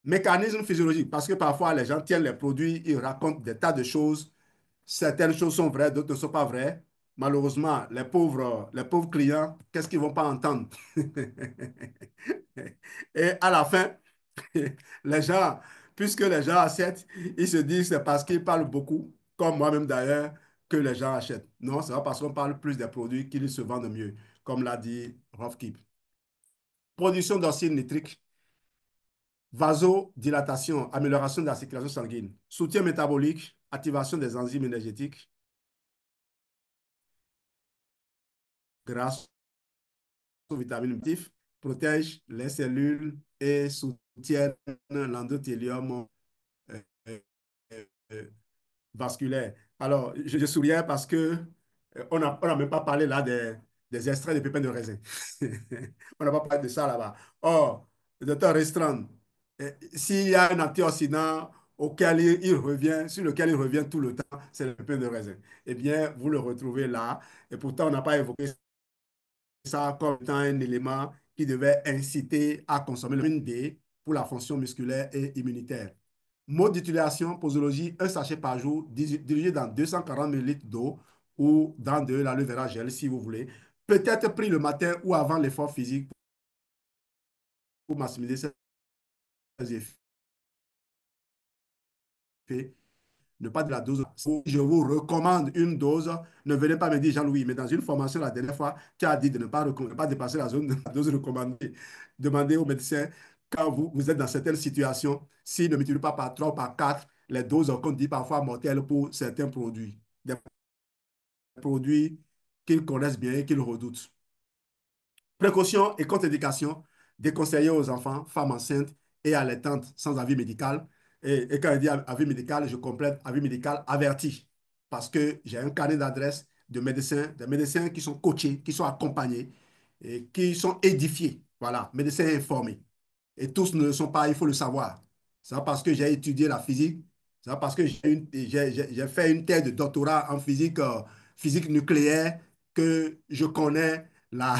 Mécanisme physiologique, parce que parfois les gens tiennent les produits, ils racontent des tas de choses. Certaines choses sont vraies, d'autres ne sont pas vraies. Malheureusement, les pauvres clients, qu'est-ce qu'ils ne vont pas entendre? Et à la fin, les gens, puisque les gens achètent, ils se disent que c'est parce qu'ils parlent beaucoup, comme moi-même d'ailleurs, que les gens achètent. Non, c'est pas parce qu'on parle plus des produits qu'ils se vendent mieux, comme l'a dit Rolf Kip. Production d'acide nitrique. Vasodilatation, amélioration de la circulation sanguine, soutien métabolique, activation des enzymes énergétiques, grâce aux vitamines actives, protège les cellules et soutiennent l'endothélium euh, euh, euh, vasculaire. Alors, je souriais parce que on n'a même pas parlé là des extraits de pépins de raisin. On n'a pas parlé de ça là-bas. Or, le docteur Restreint, s'il y a un antioxydant auquel il revient, sur lequel il revient tout le temps, c'est le pépin de raisin. Eh bien, vous le retrouvez là. Et pourtant, on n'a pas évoqué ça comme étant un élément qui devait inciter à consommer le vitamine D pour la fonction musculaire et immunitaire. Mode d'utilisation, posologie, un sachet par jour, dirigé dans 240 ml d'eau ou dans de l'aloe vera gel si vous voulez. Peut-être pris le matin ou avant l'effort physique pour maximiser ses effets. Ne pas de la dose. Je vous recommande une dose. Ne venez pas me dire, Jean-Louis, mais dans une formation la dernière fois, tu as dit de ne pas dépasser la zone de la dose recommandée. Demandez au médecin, quand vous êtes dans certaines situations, s'il ne multiplie pas par 3 ou par 4 les doses qu'on dit parfois mortelles pour certains produits. Des produits qu'ils connaissent bien et qu'ils redoutent. Précautions et contre-indications déconseillées aux enfants, femmes enceintes et allaitantes sans avis médical. Et quand je dis avis médical, je complète avis médical averti. Parce que j'ai un carnet d'adresses de médecins, des médecins qui sont coachés, qui sont accompagnés et qui sont édifiés. Voilà, médecins informés. Et tous ne le sont pas, il faut le savoir. C'est pas parce que j'ai étudié la physique, c'est pas parce que j'ai fait une thèse de doctorat en physique, physique nucléaire que je connais la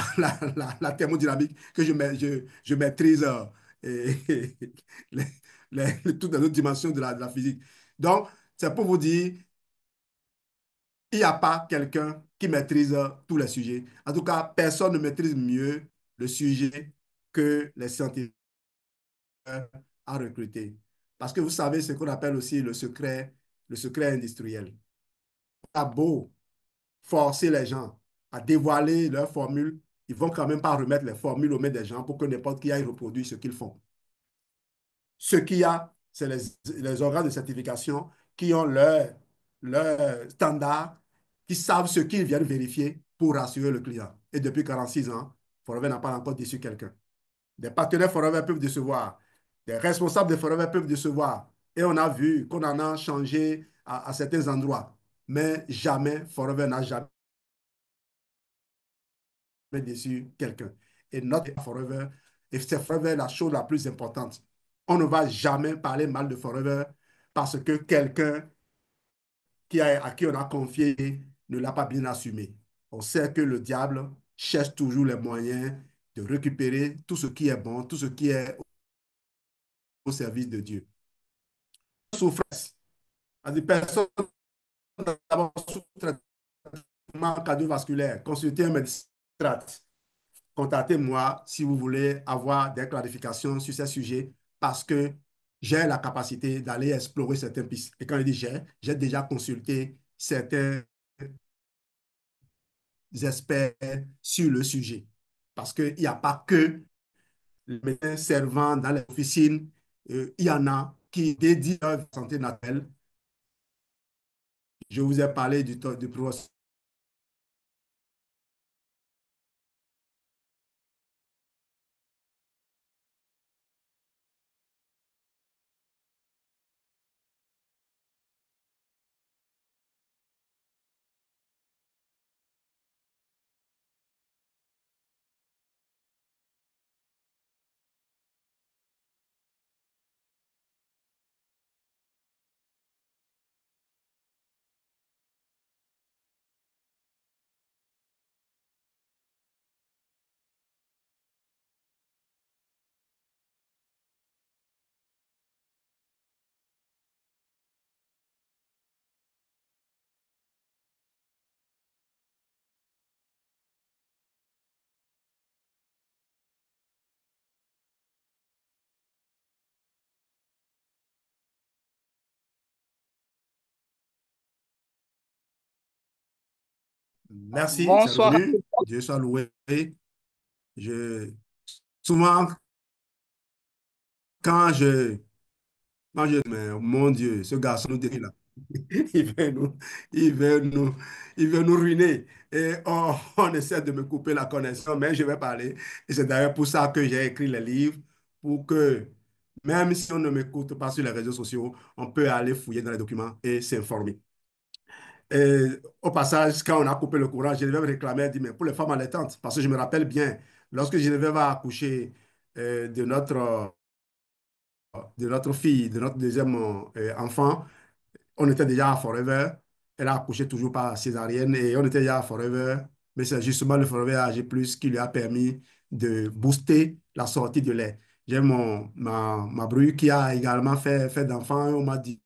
thermodynamique, que je maîtrise les, toutes les autres dimensions de la physique. Donc, c'est pour vous dire, il n'y a pas quelqu'un qui maîtrise tous les sujets. En tout cas, personne ne maîtrise mieux le sujet que les scientifiques à recruter. Parce que vous savez ce qu'on appelle aussi le secret industriel. On a beau forcer les gens à dévoiler leurs formules, ils vont quand même pas remettre les formules aux mains des gens pour que n'importe qui aille reproduire ce qu'ils font. Ce qu'il y a, c'est les organes de certification qui ont leur standard, qui savent ce qu'ils viennent vérifier pour rassurer le client. Et depuis 46 ans, Forever n'a pas encore déçu quelqu'un. Des partenaires Forever peuvent décevoir. Des responsables de Forever peuvent décevoir. Et on a vu qu'on en a changé à certains endroits. Mais jamais, Forever n'a jamais déçu quelqu'un. Et notre Forever, et c'est Forever la chose la plus importante. On ne va jamais parler mal de Forever parce que quelqu'un à qui on a confié ne l'a pas bien assumé. On sait que le diable cherche toujours les moyens de récupérer tout ce qui est bon, tout ce qui est au service de Dieu. Souffrance. Personne d'abord souffre cardiovasculaire. Consultez un médecin. Contactez-moi si vous voulez avoir des clarifications sur ces sujets parce que j'ai la capacité d'aller explorer certaines pistes. Et quand je dis j'ai déjà consulté certains experts sur le sujet. Parce qu'il n'y a pas que les médecins servant dans les officines, il y en a qui dédient leur santé naturelle. Je vous ai parlé du professeur. Merci, c'est Bonsoir. revenu. Dieu soit loué. Je, souvent, Quand je, mais mon Dieu, ce garçon nous dit là, il veut nous, il veut nous, il veut nous ruiner. Et on essaie de me couper la connexion, mais je vais parler. Et c'est d'ailleurs pour ça que j'ai écrit les livres, pour que même si on ne m'écoute pas sur les réseaux sociaux, on peut aller fouiller dans les documents et s'informer. Et au passage, quand on a coupé le courant, Geneviève réclamait, elle dit, mais pour les femmes allaitantes, parce que je me rappelle bien, lorsque Geneviève va accoucher de notre fille, de notre deuxième enfant, on était déjà à Forever. Elle a accouché toujours par césarienne et on était déjà à Forever. Mais c'est justement le Forever AG+, qui lui a permis de booster la sortie de lait. J'ai ma bru qui a également fait d'enfants. On m'a dit,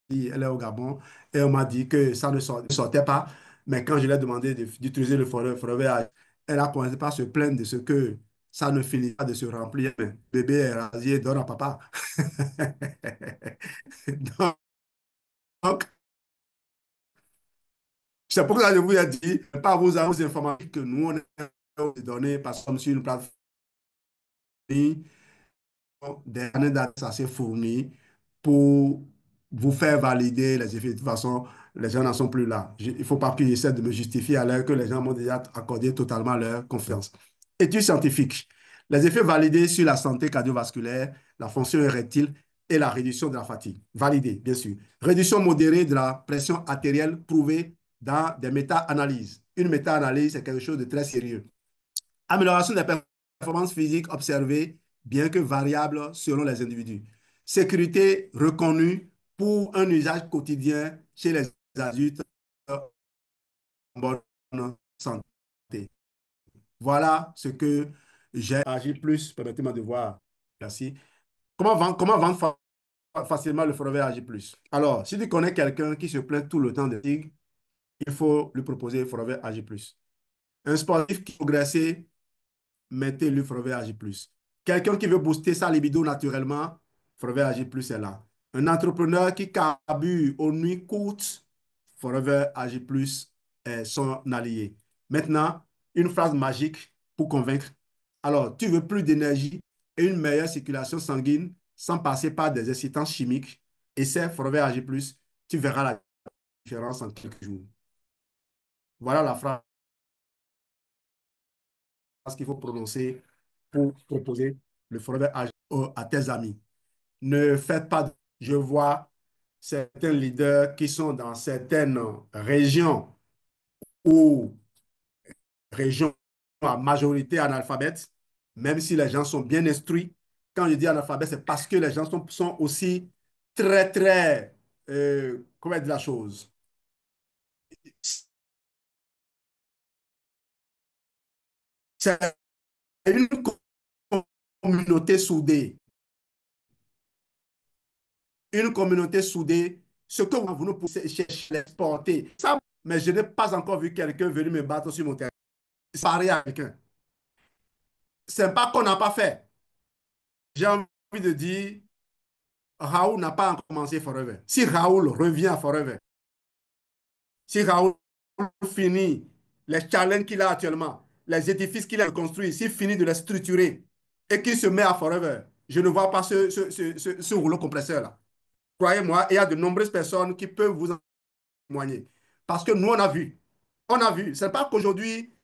elle est au Gabon, et on m'a dit que ça ne sortait pas. Mais quand je lui ai demandé d'utiliser le Forever AG, elle a commencé par se plaindre de ce que ça ne finit pas de se remplir. Mais bébé est rasier, donne à papa. Donc, c'est pour ça que je vous ai dit, pas vous informations que nous, on est données parce que comme sur une plateforme des années d'adresse assez fournies pour vous faire valider les effets. De toute façon, les gens n'en sont plus là. Il ne faut pas qu'ils essaient de me justifier alors que les gens m'ont déjà accordé totalement leur confiance. Études scientifiques. Les effets validés sur la santé cardiovasculaire, la fonction érectile et la réduction de la fatigue. Validés, bien sûr. Réduction modérée de la pression artérielle prouvée dans des méta-analyses. Une méta-analyse, c'est quelque chose de très sérieux. Amélioration des performances physiques observées, bien que variables selon les individus. Sécurité reconnue pour un usage quotidien chez les adultes en bonne santé. Voilà ce que j'ai agi plus. Permettez-moi de voir. Merci. Comment vendre facilement le Forever Agi Plus? Alors, si tu connais quelqu'un qui se plaint tout le temps de fatigue, il faut lui proposer Forever Agi Plus. Un sportif qui progresse, mettez le Forever Agi Plus. Quelqu'un qui veut booster sa libido naturellement, Forever Agi Plus est là. Un entrepreneur qui carbure aux nuits courtes, Forever Agi Plus est son allié. Maintenant, une phrase magique pour convaincre. Alors, tu veux plus d'énergie et une meilleure circulation sanguine sans passer par des excitants chimiques. Essaie Forever Agi Plus, tu verras la différence en quelques jours. Voilà la phrase qu'il faut prononcer pour proposer le Forever Agi à tes amis. Ne faites pas de... Je vois certains leaders qui sont dans certaines régions ou régions à majorité analphabète, même si les gens sont bien instruits. Quand je dis analphabète, c'est parce que les gens sont aussi très, très, comment dire la chose? C'est une communauté soudée. Une communauté soudée. Ce que vous ne pouvez chercher à exporter. Ça, mais je n'ai pas encore vu quelqu'un venir me battre sur mon terrain. Parler à quelqu'un. C'est pas qu'on n'a pas fait. J'ai envie de dire, Raoul n'a pas encore commencé Forever. Si Raoul revient à Forever, si Raoul finit les challenges qu'il a actuellement, les édifices qu'il a construits, s'il finit de les structurer et qu'il se met à Forever, je ne vois pas ce rouleau compresseur-là. Croyez-moi, il y a de nombreuses personnes qui peuvent vous en témoigner. Parce que nous, on a vu. On a vu. Ce n'est pas qu'aujourd'hui,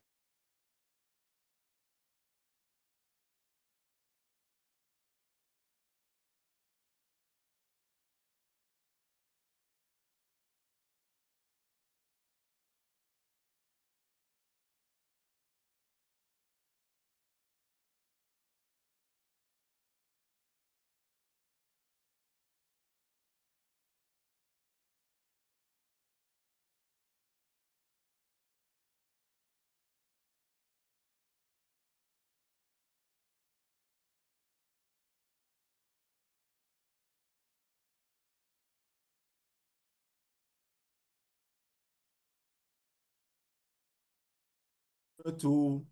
tout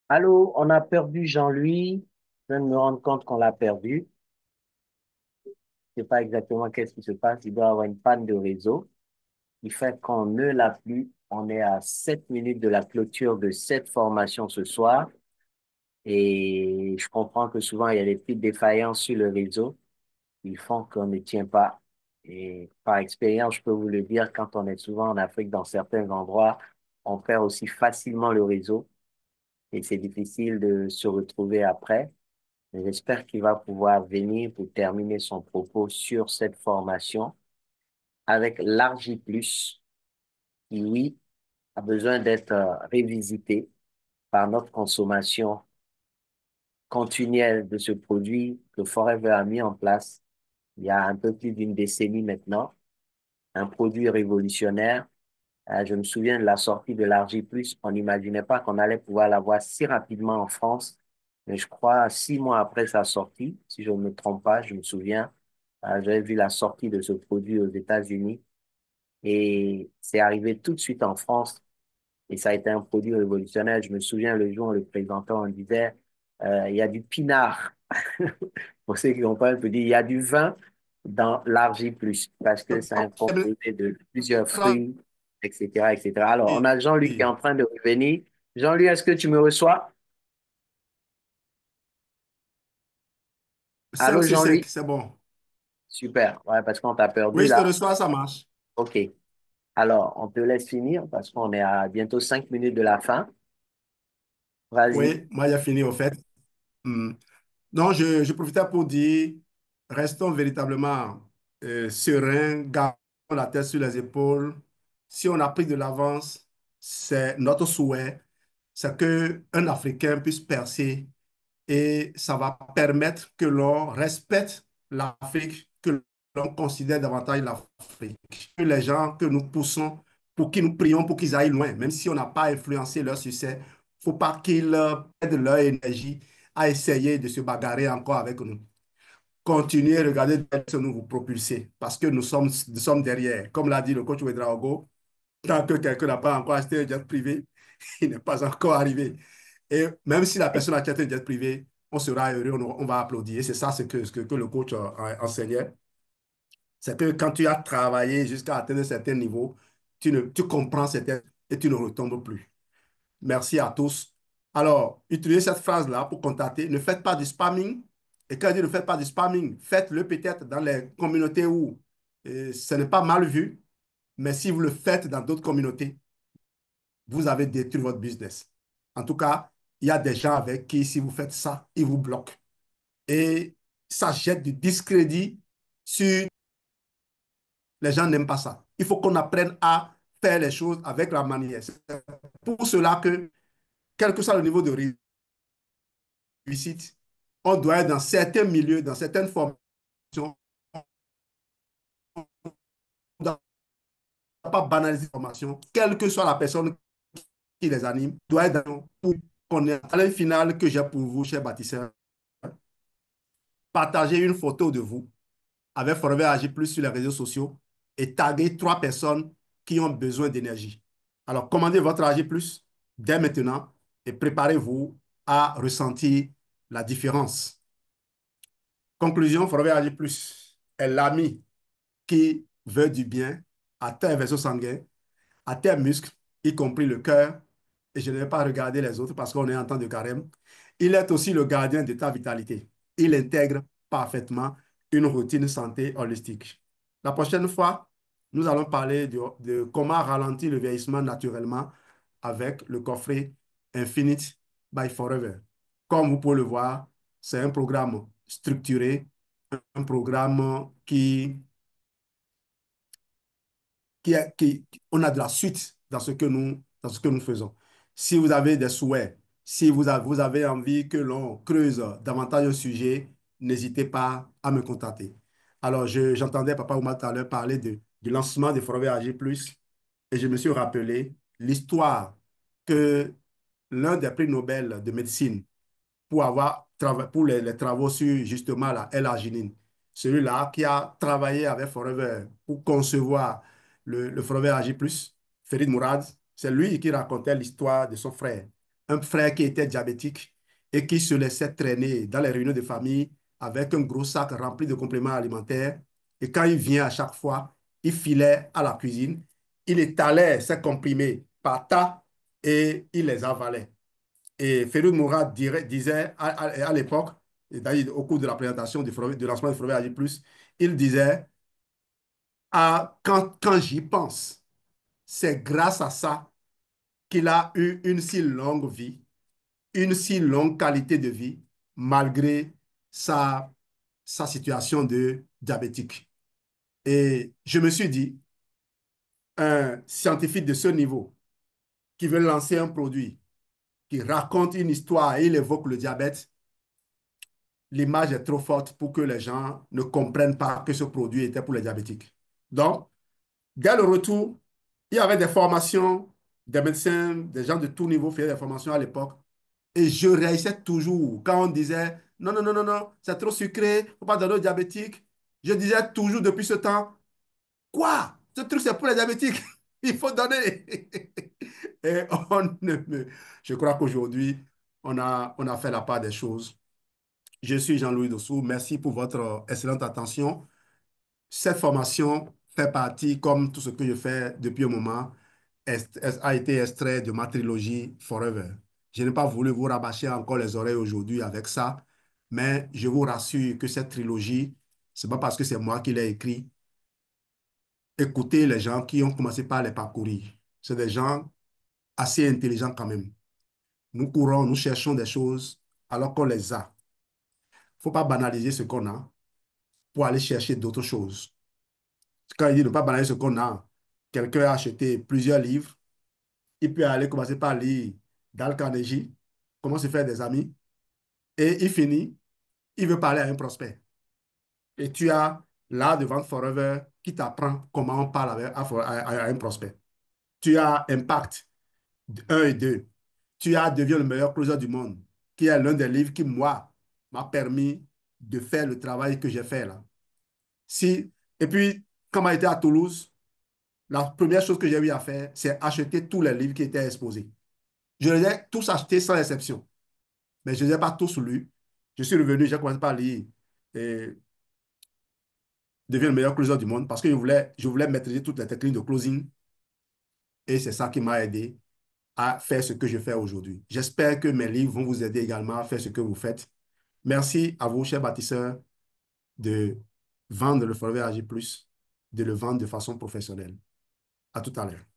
Allô, on a perdu Jean-Louis. Je viens de me rendre compte qu'on l'a perdu. Je sais pas exactement qu'est-ce qui se passe. Il doit avoir une panne de réseau. Il fait qu'on ne l'a plus. On est à 7 minutes de la clôture de cette formation ce soir. Et je comprends que souvent, il y a des petites défaillances sur le réseau. Ils font qu'on ne tient pas. Et par expérience, je peux vous le dire, quand on est souvent en Afrique, dans certains endroits, on perd aussi facilement le réseau. Et c'est difficile de se retrouver après. J'espère qu'il va pouvoir venir pour terminer son propos sur cette formation avec l'Argi+, qui, oui, a besoin d'être révisité par notre consommation continuelle de ce produit que Forever a mis en place il y a un peu plus d'une décennie maintenant, un produit révolutionnaire. Je me souviens de la sortie de l'Argi+, on n'imaginait pas qu'on allait pouvoir l'avoir si rapidement en France, mais je crois 6 mois après sa sortie, si je ne me trompe pas, je me souviens, j'avais vu la sortie de ce produit aux États-Unis et c'est arrivé tout de suite en France et ça a été un produit révolutionnaire. Je me souviens le jour où on le présentait, on disait, il y a du pinard. Pour ceux qui comprennent, on peut dire, il y a du vin dans l'Argi+, parce que c'est un composé de plusieurs fruits, etc., etc. Alors, on Oui, a Jean-Luc qui est oui. en train de revenir. Jean-Luc, est-ce que tu me reçois? Allô, 5 C5, Jean-Luc? c'est bon. Super. Ouais, parce qu'on t'a perdu Oui, je te là. reçois, ça marche. OK. Alors, on te laisse finir parce qu'on est à bientôt 5 minutes de la fin. Vas-y. Oui, moi, j'ai fini au fait. Hmm. Donc, je profitais pour dire, restons véritablement sereins, gardons la tête sur les épaules. Si on a pris de l'avance, c'est notre souhait, c'est qu'un Africain puisse percer et ça va permettre que l'on respecte l'Afrique, que l'on considère davantage l'Afrique, que les gens que nous poussons, pour qui nous prions pour qu'ils aillent loin, même si on n'a pas influencé leur succès, il ne faut pas qu'ils perdent leur énergie à essayer de se bagarrer encore avec nous. Continuez, regardez ce nous vous propulser, parce que nous sommes derrière. Comme l'a dit le coach Ouedraogo, tant que quelqu'un n'a pas encore acheté un jet privé, il n'est pas encore arrivé. Et même si la personne a acheté un jet privé, on sera heureux, on va applaudir. Et c'est ça ce que le coach enseignait. C'est que quand tu as travaillé jusqu'à atteindre un certain niveau, tu comprends certaines et tu ne retombes plus. Merci à tous. Alors, utilisez cette phrase-là pour contacter. Ne faites pas du spamming. Et quand je dis ne faites pas du spamming, faites-le peut-être dans les communautés où ce n'est pas mal vu, mais si vous le faites dans d'autres communautés, vous avez détruit votre business. En tout cas, il y a des gens avec qui, si vous faites ça, ils vous bloquent. Et ça jette du discrédit sur les gens n'aiment pas ça. Il faut qu'on apprenne à faire les choses avec la manière. C'est pour cela que, quel que soit le niveau de réussite, on doit être dans certains milieux, dans certaines formations, on ne doit pas banaliser les formations, quelle que soit la personne qui les anime, doit être dans pour qu'on ait un final que j'ai pour vous, cher bâtisseur. Partagez une photo de vous avec Forever Agir Plus sur les réseaux sociaux et taguez 3 personnes qui ont besoin d'énergie. Alors, commandez votre Agir Plus dès maintenant et préparez-vous à ressentir la différence. Conclusion, Forever Agir Plus est l'ami qui veut du bien à tes vaisseaux sanguins, à tes muscles, y compris le cœur. Et je ne vais pas regarder les autres parce qu'on est en temps de carême. Il est aussi le gardien de ta vitalité. Il intègre parfaitement une routine santé holistique. La prochaine fois, nous allons parler de comment ralentir le vieillissement naturellement avec le coffret Infinite by Forever. Comme vous pouvez le voir, c'est un programme structuré, un programme on a de la suite dans ce que nous faisons. Si vous avez des souhaits, si vous avez envie que l'on creuse davantage un sujet, n'hésitez pas à me contacter. Alors, j'entendais Papa Oumar tout à l'heure parler du lancement de Forever AG+, et je me suis rappelé l'histoire que l'un des prix Nobel de médecine pour les travaux sur justement la L-arginine. Celui-là qui a travaillé avec Forever pour concevoir le Forever AG+, Ferid Mourad, c'est lui qui racontait l'histoire de son frère. un frère qui était diabétique et qui se laissait traîner dans les réunions de famille avec un gros sac rempli de compléments alimentaires. Et quand il vient à chaque fois, il filait à la cuisine, il étalait ses comprimés par tas et il les avalait. Et Ferrude Mourad disait à l'époque, au cours de la présentation du lancement du Forever Agir Plus, il disait, quand j'y pense, c'est grâce à ça qu'il a eu une si longue vie, une si longue qualité de vie, malgré sa, sa situation de diabétique. Et je me suis dit, un scientifique de ce niveau qui veut lancer un produit, qui raconte une histoire et il évoque le diabète, l'image est trop forte pour que les gens ne comprennent pas que ce produit était pour les diabétiques. Donc, dès le retour, il y avait des formations, des médecins, des gens de tout niveau faisaient des formations à l'époque. Et je réagissais toujours quand on disait non, non, non, non, non, c'est trop sucré, il ne faut pas donner aux diabétiques. Je disais toujours depuis ce temps, quoi? Ce truc, c'est pour les diabétiques. Il faut donner. Et on ne me... Je crois qu'aujourd'hui, on a fait la part des choses. Je suis Jean-Louis Dossou. Merci pour votre excellente attention. Cette formation fait partie, comme tout ce que je fais depuis un moment, a été extrait de ma trilogie Forever. Je n'ai pas voulu vous rabâcher encore les oreilles aujourd'hui avec ça, mais je vous rassure que cette trilogie, c'est pas parce que c'est moi qui l'ai écrit. Écoutez les gens qui ont commencé par les parcourir. C'est des gens assez intelligents quand même. Nous courons, nous cherchons des choses alors qu'on les a. Il ne faut pas banaliser ce qu'on a pour aller chercher d'autres choses. Quand il dit ne pas banaliser ce qu'on a, quelqu'un a acheté plusieurs livres, il peut aller commencer par lire Dale Carnegie, comment se faire des amis, et il finit, il veut parler à un prospect. Et tu as l'art de vente Forever qui t'apprend comment on parle à un prospect. Tu as Impact un et 2. Tu as Deviens le meilleur closer du monde, qui est l'un des livres qui, moi, m'a permis de faire le travail que j'ai fait là. Si, et puis, quand on été à Toulouse, la première chose que j'ai eu à faire, c'est acheter tous les livres qui étaient exposés. Je les ai tous achetés sans exception, mais je ne les ai pas tous lus. Je suis revenu, j'ai commencé par lire et Deviens le meilleur closer du monde parce que je voulais maîtriser toutes les techniques de closing et c'est ça qui m'a aidé à faire ce que je fais aujourd'hui. J'espère que mes livres vont vous aider également à faire ce que vous faites. Merci à vous, chers bâtisseurs, de vendre le Forever Agir Plus, de le vendre de façon professionnelle. À tout à l'heure.